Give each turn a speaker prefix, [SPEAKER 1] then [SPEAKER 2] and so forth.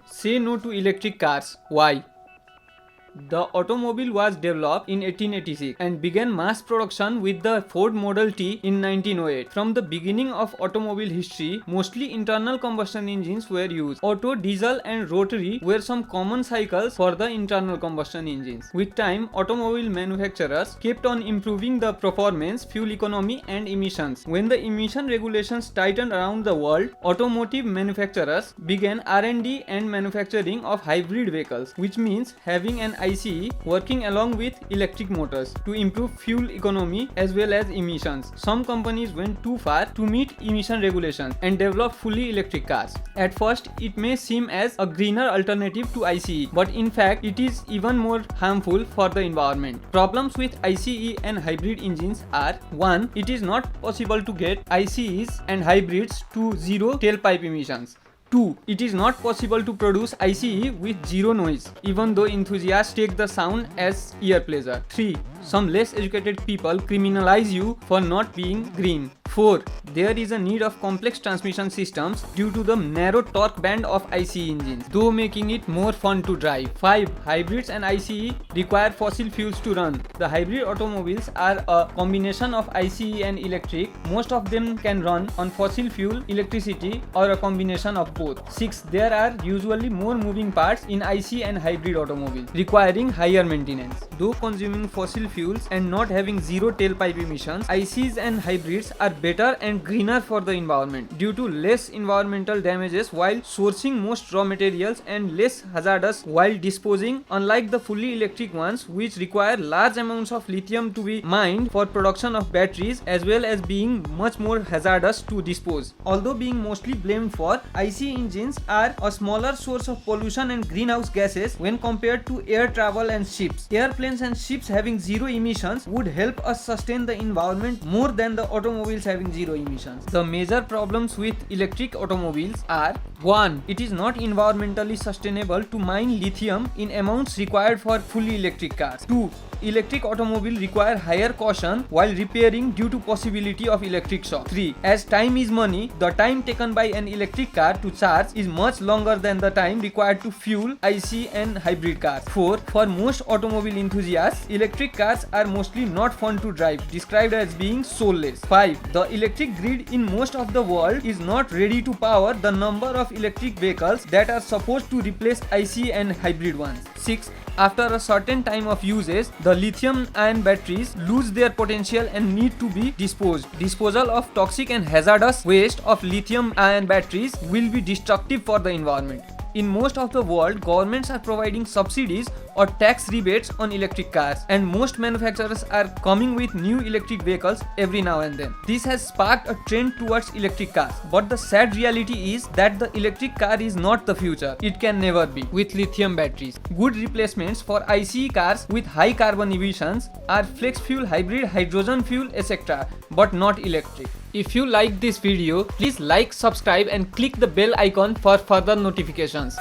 [SPEAKER 1] Say no to electric cars. Why? The automobile was developed in 1886 and began mass production with the Ford Model T in 1908. From the beginning of automobile history, mostly internal combustion engines were used. Otto, diesel and rotary were some common cycles for the internal combustion engines. With time, automobile manufacturers kept on improving the performance, fuel economy and emissions. When the emission regulations tightened around the world, automotive manufacturers began R&D and manufacturing of hybrid vehicles, which means having an ICE working along with electric motors to improve fuel economy as well as emissions. Some companies went too far to meet emission regulations and developed fully electric cars. At first, it may seem as a greener alternative to ICE, but in fact, it is even more harmful for the environment. Problems with ICE and hybrid engines are: 1. It is not possible to get ICEs and hybrids to zero tailpipe emissions. 2. It is not possible to produce ICE with zero noise, even though enthusiasts take the sound as ear pleasure. 3. Some less educated people criminalize you for not being green. 4. There is a need of complex transmission systems due to the narrow torque band of ICE engines, though making it more fun to drive. 5. Hybrids and ICE require fossil fuels to run. The hybrid automobiles are a combination of ICE and electric. Most of them can run on fossil fuel, electricity, or a combination of both. 6. There are usually more moving parts in ICE and hybrid automobiles, requiring higher maintenance. Though consuming fossil fuels and not having zero tailpipe emissions, ICEs and hybrids are better and greener for the environment due to less environmental damages while sourcing most raw materials and less hazardous while disposing, unlike the fully electric ones, which require large amounts of lithium to be mined for production of batteries as well as being much more hazardous to dispose. Although being mostly blamed for, ICE engines are a smaller source of pollution and greenhouse gases when compared to air travel and ships. Airplanes and ships having zero emissions would help us sustain the environment more than the automobiles having zero emissions. The major problems with electric automobiles are: 1. It is not environmentally sustainable to mine lithium in amounts required for fully electric cars. 2. Electric automobile require higher caution while repairing due to possibility of electric shock. 3. As time is money, the time taken by an electric car to charge is much longer than the time required to fuel IC and hybrid cars. 4. For most automobile enthusiasts, electric cars are mostly not fun to drive, described as being soulless. 5. The electric grid in most of the world is not ready to power the number of electric vehicles that are supposed to replace IC and hybrid ones. 6. After a certain time of usage, the lithium-ion batteries lose their potential and need to be disposed. Disposal of toxic and hazardous waste of lithium-ion batteries will be destructive for the environment. In most of the world, governments are providing subsidies or tax rebates on electric cars, and most manufacturers are coming with new electric vehicles every now and then. This has sparked a trend towards electric cars, but the sad reality is that the electric car is not the future. It can never be with lithium batteries. Good replacements for ICE cars with high carbon emissions are flex fuel, hybrid, hydrogen fuel, etc., but not electric. If you like this video, please like, subscribe and click the bell icon for further notifications.